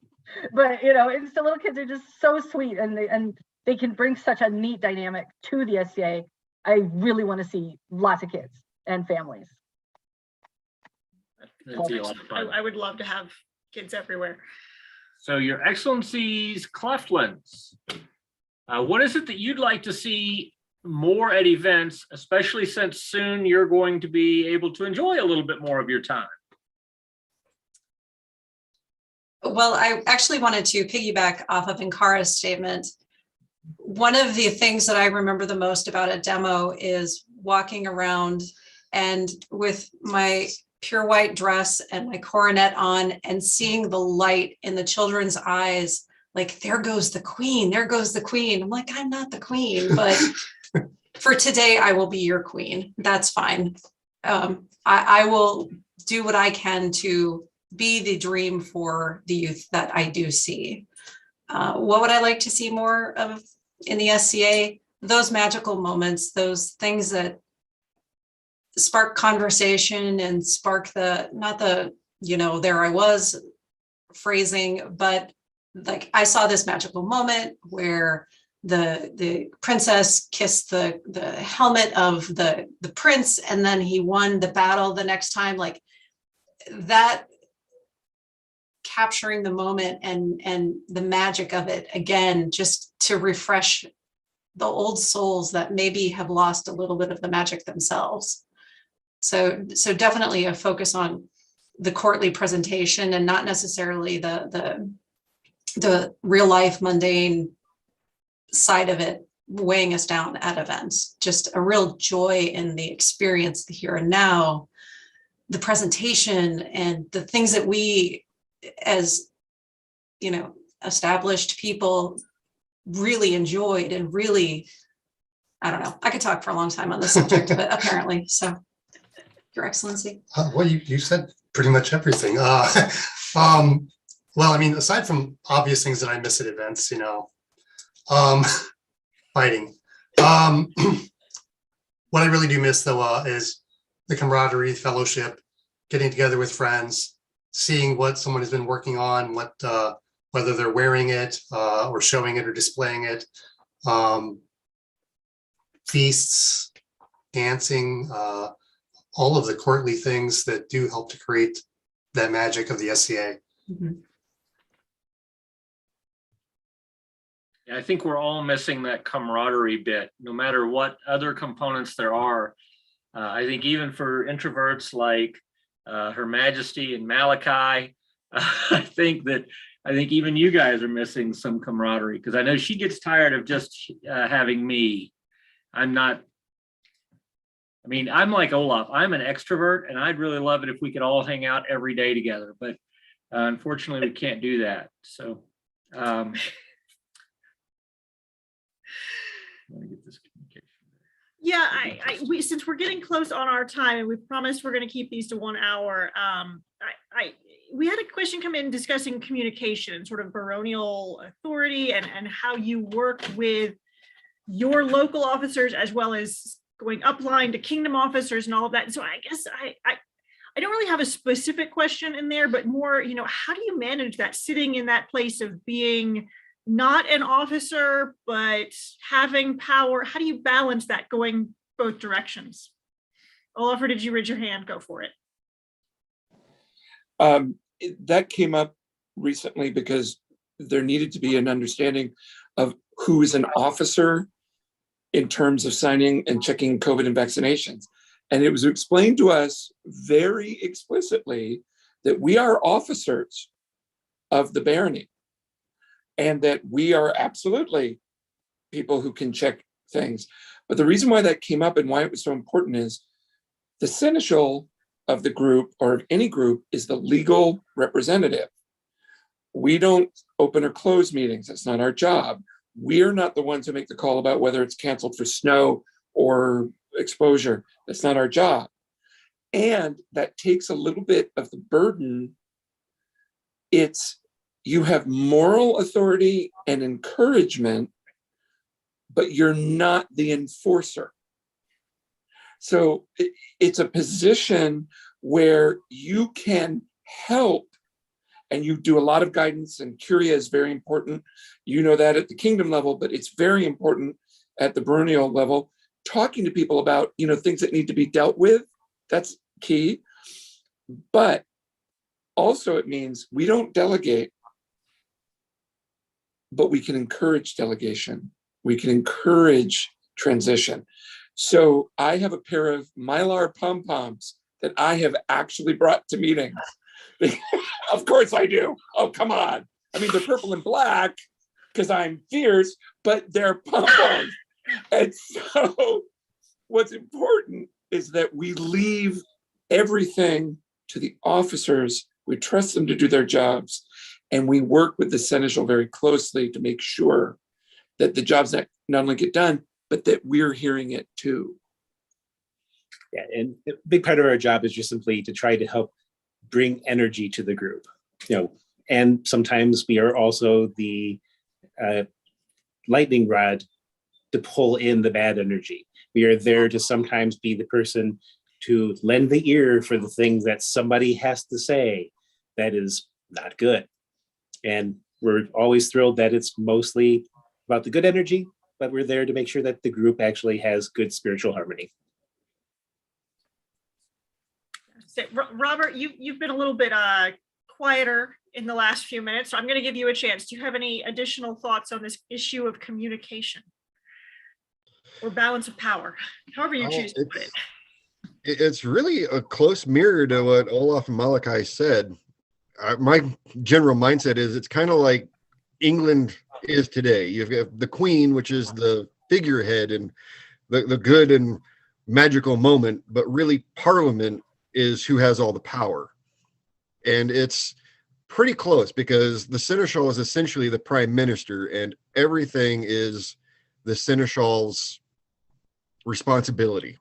But it's the little kids are just so sweet, and they can bring such a neat dynamic to the SCA. I really want to see lots of kids and families.
I would love to have kids everywhere.
So your excellencies, Cleflands, what is it that you'd like to see more at events, especially since soon you're going to be able to enjoy a little bit more of your time?
Well, I actually wanted to piggyback off of Inkara's statement. One of the things that I remember the most about a demo is walking around and with my pure white dress and my coronet on and seeing the light in the children's eyes, like, there goes the queen, there goes the queen. I'm like, I'm not the queen, but for today, I will be your queen. That's fine. I will do what I can to be the dream for the youth that I do see. What would I like to see more of in the SCA? Those magical moments, those things that spark conversation and spark not the there I was phrasing, but like I saw this magical moment where the princess kissed the helmet of the prince, and then he won the battle the next time. Like that, capturing the moment and the magic of it again, just to refresh the old souls that maybe have lost a little bit of the magic themselves. So definitely a focus on the courtly presentation and not necessarily the real life mundane side of it weighing us down at events. Just a real joy in the experience, the here and now, the presentation, and the things that we as established people really enjoyed and really, I don't know, I could talk for a long time on the subject of it apparently. So Your Excellency.
Well, you said pretty much everything. Well, I mean, aside from obvious things that I miss at events, fighting. What I really do miss though is the camaraderie, fellowship, getting together with friends, seeing what someone has been working on, whether they're wearing it or showing it or displaying it. Feasts, dancing, all of the courtly things that do help to create that magic of the SCA.
Mm-hmm.
I think we're all missing that camaraderie bit, no matter what other components there are. I think even for introverts like Her Majesty and Malachi, I think even you guys are missing some camaraderie, because I know she gets tired of just having me. I'm like Olaf, I'm an extrovert, and I'd really love it if we could all hang out every day together, but unfortunately we can't do that. So let me get this communication.
Yeah, since we're getting close on our time, and we promised we're going to keep these to 1 hour, we had a question come in discussing communication, sort of baronial authority, and how you work with your local officers as well as going upline to kingdom officers and all of that. And so I guess I don't really have a specific question in there, but more, how do you manage that, sitting in that place of being not an officer, but having power? How do you balance that going both directions? Olaf, or did you raise your hand? Go for it.
That came up recently because there needed to be an understanding of who is an officer in terms of signing and checking COVID and vaccinations. And it was explained to us very explicitly that we are officers of the barony, and that we are absolutely people who can check things. But the reason why that came up and why it was so important is the seneschal of the group, or of any group, is the legal representative. We don't open or close meetings. That's not our job. We're not the ones who make the call about whether it's canceled for snow or exposure. That's not our job. And that takes a little bit of the burden. You have moral authority and encouragement, but you're not the enforcer. So it's a position where you can help, and you do a lot of guidance, and curia is very important. You know that at the kingdom level, but it's very important at the baronial level, talking to people about, things that need to be dealt with. That's key. But also it means we don't delegate, but we can encourage delegation. We can encourage transition. So I have a pair of Mylar pom-poms that I have actually brought to meetings. Of course I do. Oh, come on. I mean, they're purple and black because I'm fierce, but they're pom-poms. And so what's important is that we leave everything to the officers. We trust them to do their jobs. And we work with the seneschal very closely to make sure that the jobs not only get done, but that we're hearing it too.
Yeah, and a big part of our job is just simply to try to help bring energy to the group. And sometimes we are also the lightning rod to pull in the bad energy. We are there to sometimes be the person to lend the ear for the things that somebody has to say that is not good. And we're always thrilled that it's mostly about the good energy, but we're there to make sure that the group actually has good spiritual harmony.
Robert, you've been a little bit quieter in the last few minutes, so I'm going to give you a chance. Do you have any additional thoughts on this issue of communication or balance of power, however you choose to put it?
It's really a close mirror to what Olaf and Malachi said. My general mindset is it's kind of like England is today. You've got the Queen, which is the figurehead and the good and magical moment, but really Parliament is who has all the power. And it's pretty close because the Seneschal is essentially the Prime Minister, and everything is the Seneschal's responsibility.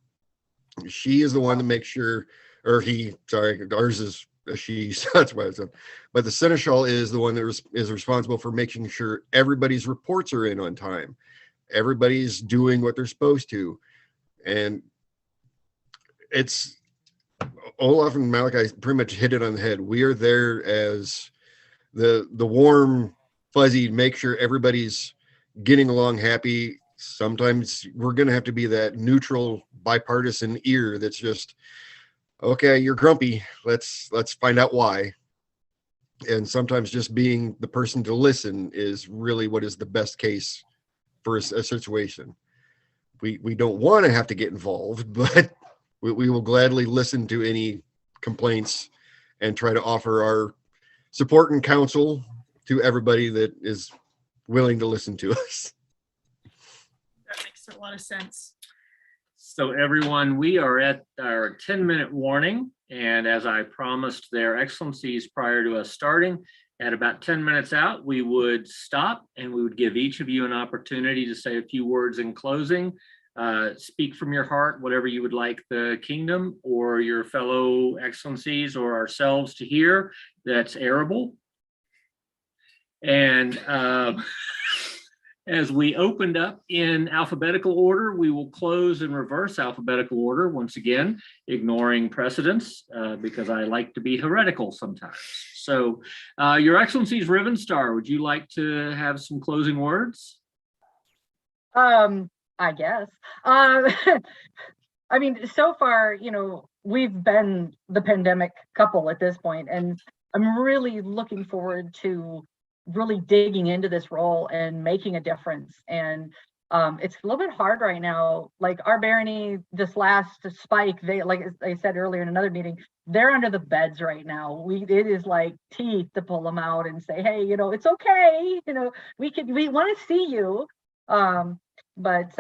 She is the one to make sure, or he, sorry, ours is a she, so that's why I said, but the Seneschal is the one that is responsible for making sure everybody's reports are in on time. Everybody's doing what they're supposed to. And it's, Olaf and Malachi pretty much hit it on the head. We are there as the warm, fuzzy, make sure everybody's getting along happy. Sometimes we're going to have to be that neutral, bipartisan ear that's just, okay, you're grumpy. Let's find out why. And sometimes just being the person to listen is really what is the best case for a situation. We don't want to have to get involved, but we will gladly listen to any complaints and try to offer our support and counsel to everybody that is willing to listen to us.
That makes a lot of sense.
So everyone, we are at our 10-minute warning. And as I promised their excellencies prior to us starting, at about 10 minutes out, we would stop and we would give each of you an opportunity to say a few words in closing. Speak from your heart, whatever you would like the kingdom or your fellow excellencies or ourselves to hear that's arable. And as we opened up in alphabetical order, we will close in reverse alphabetical order, once again, ignoring precedence, because I like to be heretical sometimes. So, Your Excellencies, Rivenstar, would you like to have some closing words?
I guess. I mean, so far, we've been the pandemic couple at this point, and I'm really looking forward to really digging into this role and making a difference. And it's a little bit hard right now. Like our barony, this last spike, they, like I said earlier in another meeting, they're under the beds right now. It is like teeth to pull them out and say, hey, it's okay. We want to see you. But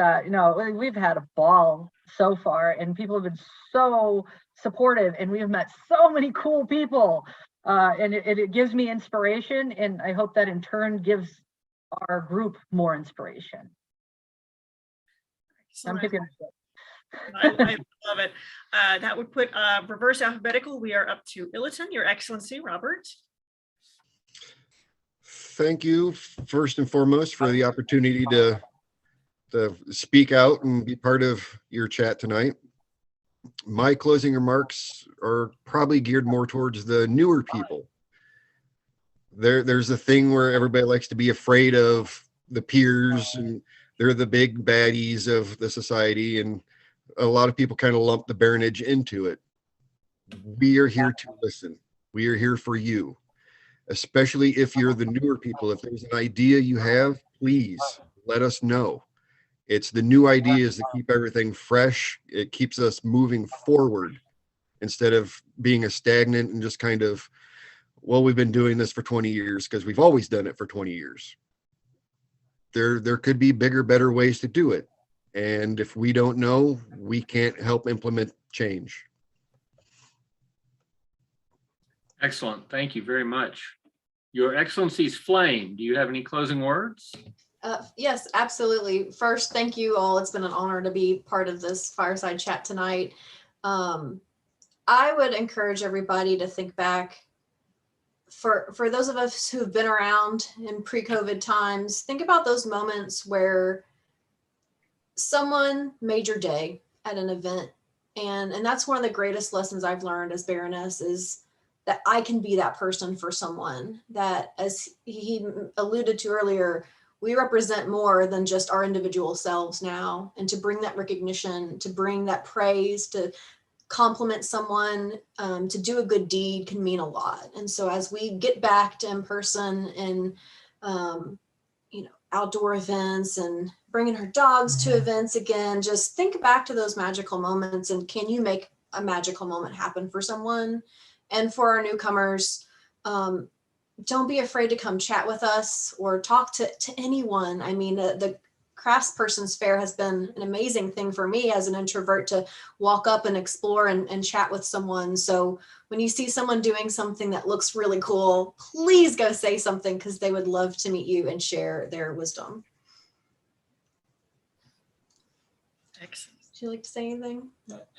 we've had a ball so far, and people have been so supportive, and we've met so many cool people. And it gives me inspiration, and I hope that in turn gives our group more inspiration. I'm picking
I love it. That would put reverse alphabetical. We are up to Illiton, Your Excellency, Robert.
Thank you, first and foremost, for the opportunity to speak out and be part of your chat tonight. My closing remarks are probably geared more towards the newer people. There's a thing where everybody likes to be afraid of the peers, and they're the big baddies of the society, and a lot of people kind of lump the Baronage into it. We are here to listen. We are here for you, especially if you're the newer people. If there's an idea you have, please let us know. It's the new ideas that keep everything fresh. It keeps us moving forward instead of being a stagnant and just kind of, well, we've been doing this for 20 years because we've always done it for 20 years. There could be bigger, better ways to do it. And if we don't know, we can't help implement change.
Excellent. Thank you very much. Your Excellency's Flame, do you have any closing words?
Yes, absolutely. First, thank you all. It's been an honor to be part of this fireside chat tonight. I would encourage everybody to think back, for those of us who've been around in pre-COVID times, think about those moments where someone made your day at an event. And that's one of the greatest lessons I've learned as Baroness, is that I can be that person for someone, that, as he alluded to earlier, we represent more than just our individual selves now. And to bring that recognition, to bring that praise, to compliment someone, to do a good deed can mean a lot. And so as we get back to in person and, outdoor events and bringing her dogs to events again, just think back to those magical moments, and can you make a magical moment happen for someone? And for our newcomers, don't be afraid to come chat with us or talk to anyone. I mean, the Craftspersons Fair has been an amazing thing for me as an introvert, to walk up and explore and chat with someone. So when you see someone doing something that looks really cool, please go say something, because they would love to meet you and share their wisdom.
Excellent.
Would you like to say anything?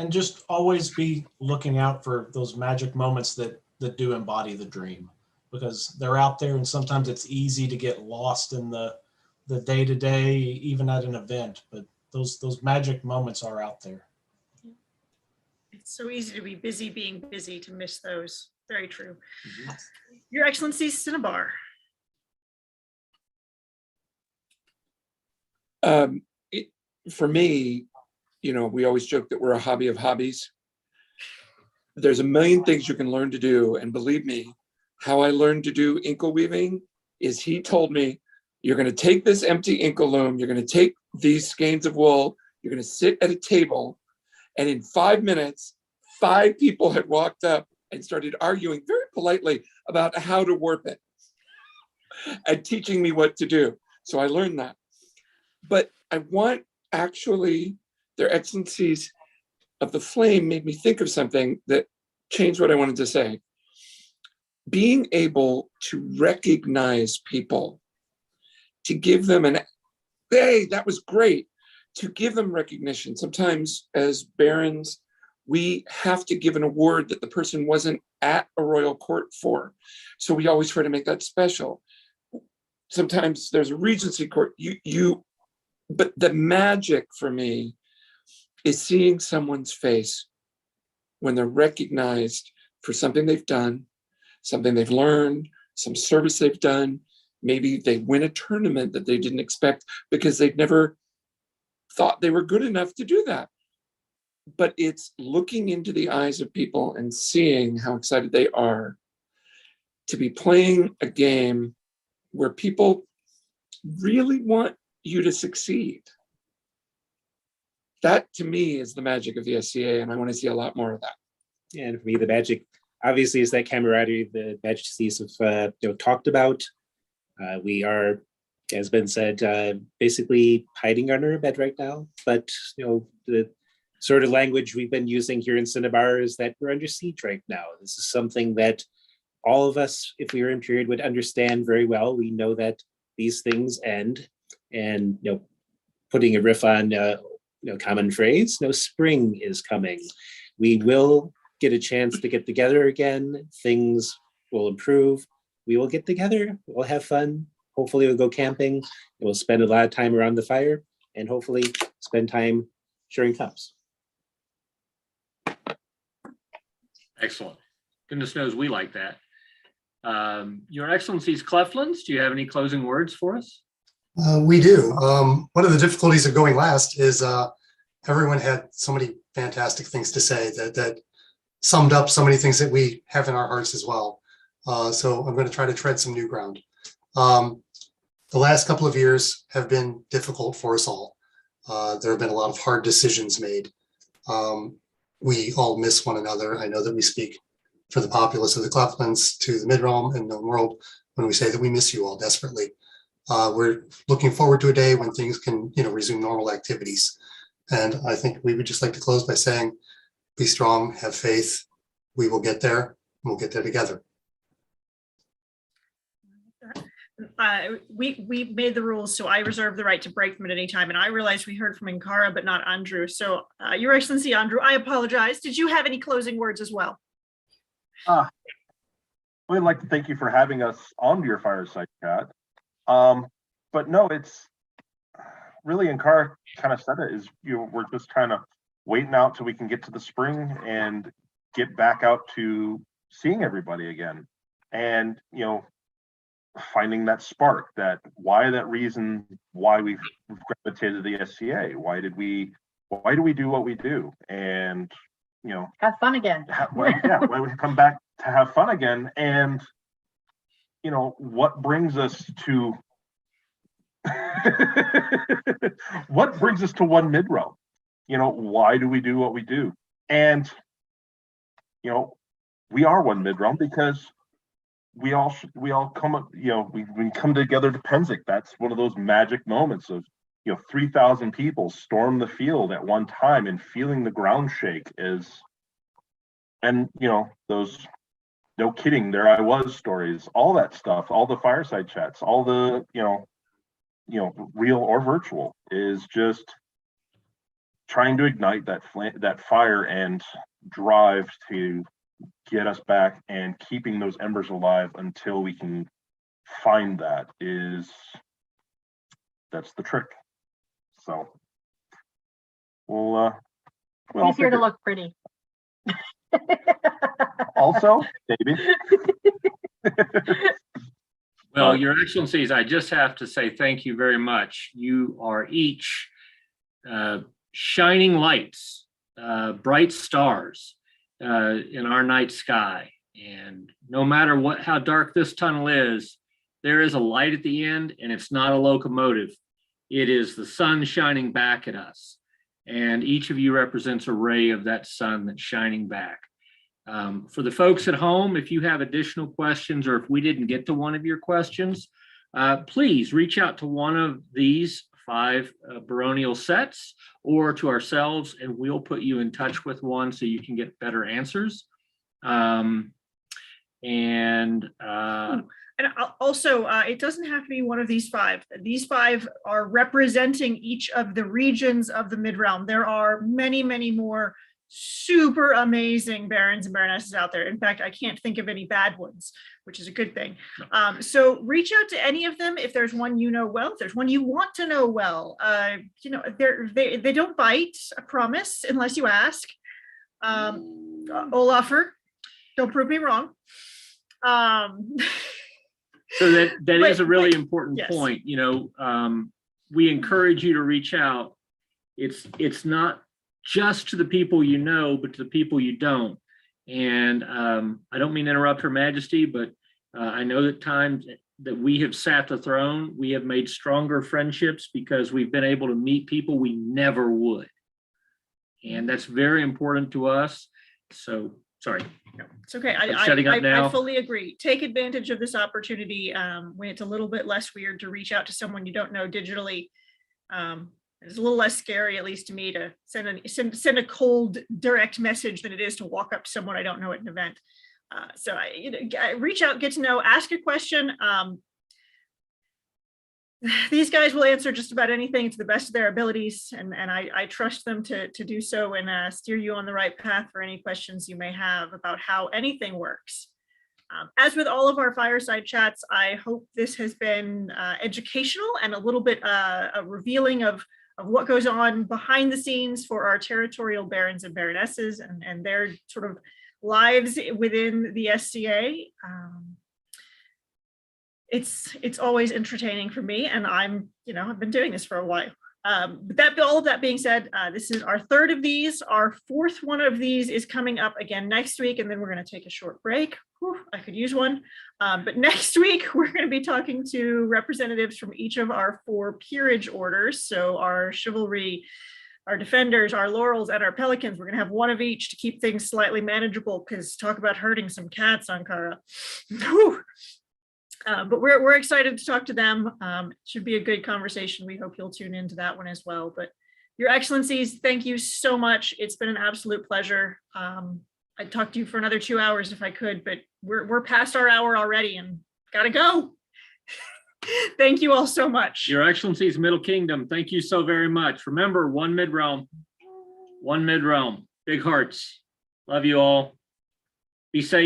And just always be looking out for those magic moments that do embody the dream, because they're out there, and sometimes it's easy to get lost in the day-to-day, even at an event, but those magic moments are out there.
It's so easy to be busy being busy to miss those. Very true.
Mm-hmm.
Your Excellency, Cinnabar.
For me, we always joke that we're a hobby of hobbies. There's a million things you can learn to do. And believe me, how I learned to do inkle weaving is he told me, you're going to take this empty inkle loom, you're going to take these skeins of wool, you're going to sit at a table, and in 5 minutes, 5 people had walked up and started arguing very politely about how to warp it and teaching me what to do. So I learned that. But I want, actually, their Excellencies of the Flame made me think of something that changed what I wanted to say. Being able to recognize people, to give them hey, that was great, to give them recognition. Sometimes as barons, we have to give an award that the person wasn't at a royal court for. So we always try to make that special. Sometimes there's a regency court, but the magic for me is seeing someone's face when they're recognized for something they've done, something they've learned, some service they've done. Maybe they win a tournament that they didn't expect because they've never thought they were good enough to do that. But it's looking into the eyes of people and seeing how excited they are to be playing a game where people really want you to succeed. That to me is the magic of the SCA, and I want to see a lot more of that.
Yeah, and for me, the magic obviously is that camaraderie the Majesties have talked about. We are, as been said, basically hiding under a bed right now. But the sort of language we've been using here in Cinnabar is that we're under siege right now. This is something that all of us, if we were in period, would understand very well. We know that these things end, and putting a riff on common phrase, spring is coming. We will get a chance to get together again. Things will improve. We will get together. We'll have fun. Hopefully we'll go camping. We'll spend a lot of time around the fire, and hopefully spend time sharing cups.
Excellent. Goodness knows we like that. Your Excellencies Cleflands, do you have any closing words for us?
We do. One of the difficulties of going last is everyone had so many fantastic things to say that summed up so many things that we have in our hearts as well. So I'm going to try to tread some new ground. The last couple of years have been difficult for us all. There have been a lot of hard decisions made. We all miss one another. I know that we speak for the populace of the Cleflands to the Mid-Realm and known world when we say that we miss you all desperately. We're looking forward to a day when things can, resume normal activities. And I think we would just like to close by saying, be strong, have faith. We will get there, and we'll get there together.
We made the rules, so I reserve the right to break them at any time. And I realized we heard from Ankara, but not Andrew. So Your Excellency, Andrew, I apologize. Did you have any closing words as well?
We'd like to thank you for having us on your Fireside Chat. But no, it's really, Ankara kind of said it, is we're just trying to waiting out till we can get to the spring and get back out to seeing everybody again. And, finding that spark, that reason why we've gravitated to the SCA. Why do we do what we do? And,
Have fun again.
why we come back to have fun again. And, what brings us to one mid-realm? Why do we do what we do? And, we are one mid-realm because we all come, we come together to Penzic. That's one of those magic moments of, 3,000 people storm the field at one time and feeling the ground shake and those no kidding, there I was stories, all that stuff, all the fireside chats, all the, real or virtual, is just trying to ignite that fire and drive to get us back, and keeping those embers alive until we can find that's the trick. So
He's here to look pretty.
Also, maybe.
Well, Your Excellencies, I just have to say thank you very much. You are each shining lights, bright stars in our night sky. And no matter how dark this tunnel is, there is a light at the end, and it's not a locomotive. It is the sun shining back at us. And each of you represents a ray of that sun that's shining back. For the folks at home, if you have additional questions, or if we didn't get to one of your questions, please reach out to one of these 5 baronial sets or to ourselves, and we'll put you in touch with one so you can get better answers.
And also, it doesn't have to be one of these 5. These 5 are representing each of the regions of the mid-realm. There are many, many more super amazing barons and baronesses out there. In fact, I can't think of any bad ones, which is a good thing. So reach out to any of them if there's one you know well, if there's one you want to know well. They don't bite, I promise, unless you ask. Olafur, don't prove me wrong.
So that is a really important
yes.
point. We encourage you to reach out. It's not just to the people you know, but to the people you don't. And I don't mean to interrupt Her Majesty, but I know that times that we have sat the throne, we have made stronger friendships because we've been able to meet people we never would. And that's very important to us. So, sorry.
No, it's okay.
Shutting up now.
I fully agree. Take advantage of this opportunity when it's a little bit less weird to reach out to someone you don't know digitally. It's a little less scary, at least to me, to send a cold, direct message than it is to walk up to someone I don't know at an event. So reach out, get to know, ask a question. These guys will answer just about anything to the best of their abilities, and I trust them to do so and steer you on the right path for any questions you may have about how anything works. As with all of our fireside chats, I hope this has been educational and a little bit revealing of what goes on behind the scenes for our territorial barons and baronesses and their sort of lives within the SCA. It's always entertaining for me, and I've been doing this for a while. But all of that being said, this is our 3rd of these. Our 4th one of these is coming up again next week, and then we're going to take a short break. Whew, I could use one. But next week, we're going to be talking to representatives from each of our 4 peerage orders. So our chivalry, our defenders, our laurels, and our pelicans. We're going to have one of each to keep things slightly manageable, because talk about hurting some cats, Ankara. But we're excited to talk to them. It should be a good conversation. We hope you'll tune into that one as well. But Your Excellencies, thank you so much. It's been an absolute pleasure. I'd talk to you for another 2 hours if I could, but we're past our hour already and gotta go. Thank you all so much.
Your Excellencies, Middle Kingdom, thank you so very much. Remember, one mid-realm, big hearts. Love you all. Be safe.